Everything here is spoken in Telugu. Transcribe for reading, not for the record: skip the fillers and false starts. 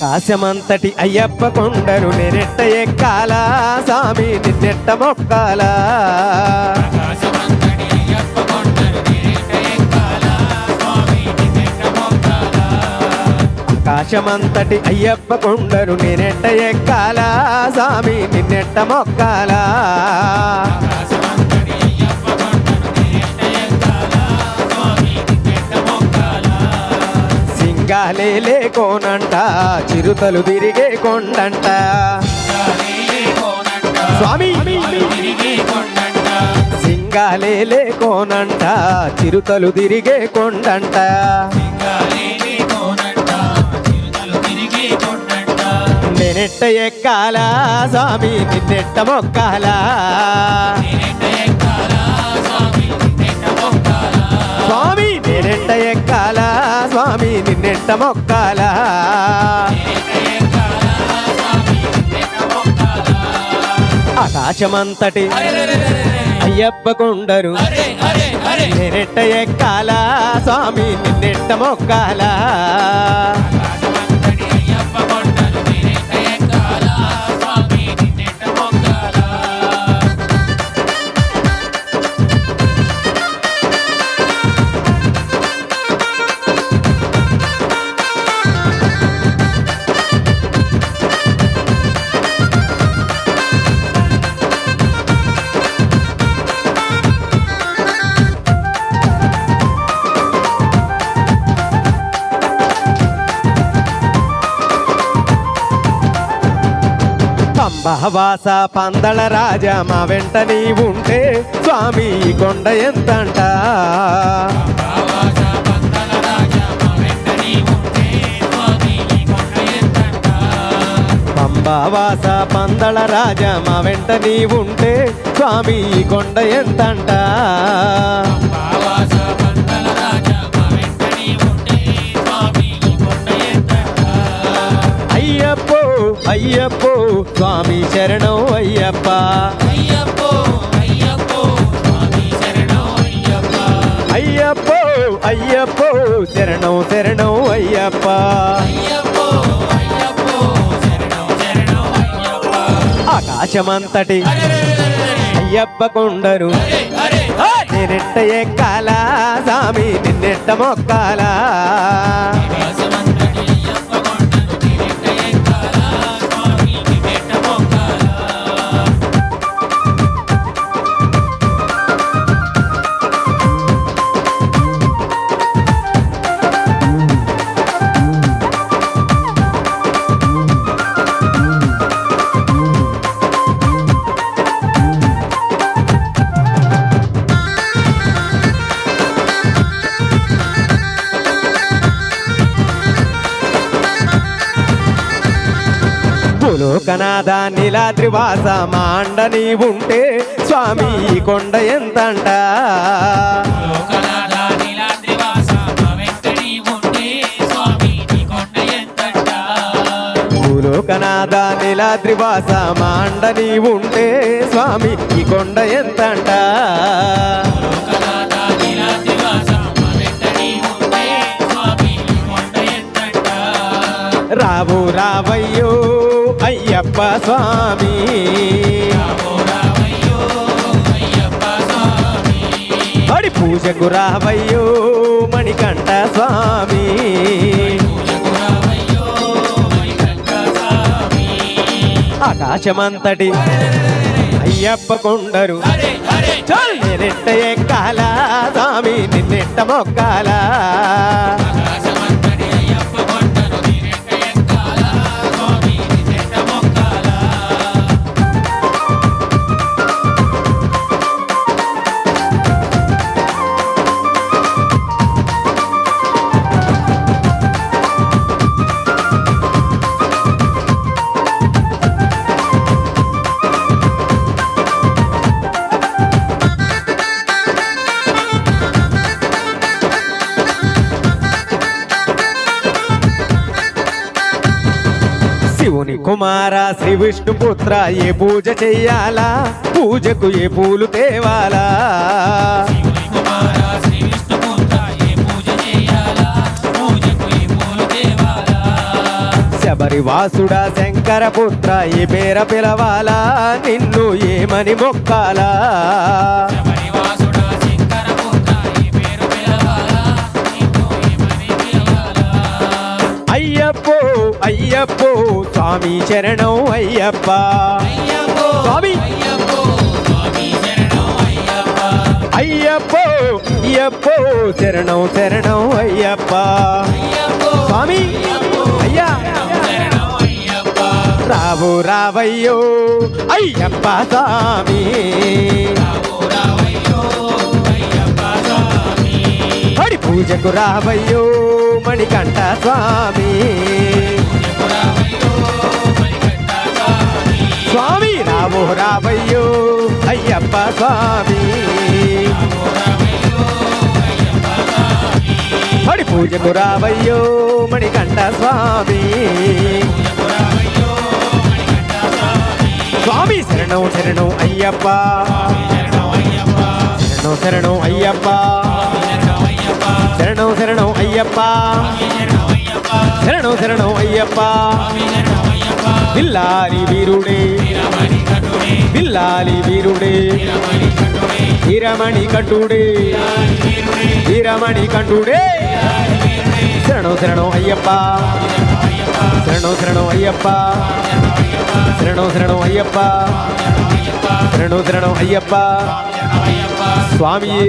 ఆకాశమంతటి అయ్యప్ప కొండను నేనెట్ట ఎక్కాలా స్వామి నిన్నెట్ట మొక్కాలా ఆకాశమంతటి అయ్యప్ప కొండను నేనెట్ట ఎక్కాలా స్వామి నిన్నెట్ట మొక్కాలా సింగాలే కోనంట చిరుతలు తిరిగే కొండంట స్వామి సింగాలే కోనంట చిరుతలు తిరిగే కొండంట నేనెట్ట ఎక్కాలా స్వామి నిన్నెట్ట మొక్కాలా స్వామి నేనెట్ట ఎక్కాలా స్వామి నిన్నెట్ట మొక్కాలా ఆకాశమంతటి అయ్యప్ప కొండరు నేనెట్ట ఎక్కాలా స్వామి నిన్నెట్ట మొక్కాలా పంబవాస పందళ రాజా మా వెంట నీ ఉంటే స్వామి ఈ కొండ ఎంతంట పంబవాస పందళ రాజా మా వెంట నీ ఉంటే స్వామి ఈ కొండ ఎంతంట అయ్యప్పో అయ్యప్పో స్వామి శరణం అయ్యప్ప అయ్యప్పో అయ్యప్పో శరణం శరణం అయ్యప్ప ఆకాశమంతటి అయ్యప్ప కొండరు నేనెట్ట ఎక్కాలా స్వామి నిన్నెట్ట మొక్కాలా లోకనాథ నీలాద్రివాస మా అండ నీ ఉంటే స్వామి ఈ కొండ ఎంతంట భూలోకనాథ నీలాద్రివాస మా అండ నీ ఉంటే స్వామి ఈ కొండ ఎంతంట రావు రావయ్యో అయ్యప్ప స్వామి అడి పూజకు రావయ్యో మణికంఠ స్వామి ఆకాశమంతటి అయ్యప్ప కొండరు నేనెట్ట ఎక్కాలా స్వామి నిన్నెట్ట మొక్కాలా శివుని కుమార శ్రీ విష్ణుపుత్ర ఏ పూజ చెయ్యాలా పూజకు ఏ పూలు తేవాలా శబరి శబరివాసుడా శంకర పుత్ర ఏ పేర పిలవాలా నిన్ను ఏమని మొక్కాలా శబరివాసుడా శంకరపుత్ర ఈ పేరు పిలవాలా నిన్ను ఏమని పిలవాలా అయ్యప్పో అయ్యప్పో స్వామి శరణం అయ్యప్ప అయ్యప్పో స్వామి అయ్యప్పో స్వామి శరణం అయ్యప్ప అయ్యప్పో అయ్యప్పో శరణం శరణం అయ్యప్ప అయ్యప్పో స్వామి అయ్యా శరణం అయ్యప్ప రావు రావయ్యో అయ్యప్ప స్వామి రావయ్యో అయ్యప్ప స్వామి హరి పూజకు రావయ్యో మణికంఠ స్వామి రావయ్యో మణికంఠ స్వామి స్వామి రావు రావయ్యో అయ్యప్ప స్వామి రావయ్యో అయ్యప్ప స్వామి హరి పూజకు రావయ్యో మణికంఠ స్వామి రావయ్యో మణికంఠ స్వామి స్వామి శరణం శరణం అయ్యప్ప శరణం అయ్యప్ప శరణం శరణం అయ్యప్ప శరణం అయ్యప్ప శరణం శరణం అయ్యప్ప శరణం అయ్యప్ప శరణం శరణం అయ్యప్ప శరణం అయ్యప్ప బిల్లారి వీరుడే వీరమణి కటుడే బిల్లాలి వీరుడే వీరమణి కటుడే వీరమణి కట్టుడే వీరుడే వీరమణి కంఠుడే శరణం శరణం అయ్యప్ప శరణం శరణం అయ్యప్ప శరణం శరణం అయ్యప్ప శరణం శరణం అయ్యప్ప స్వామియే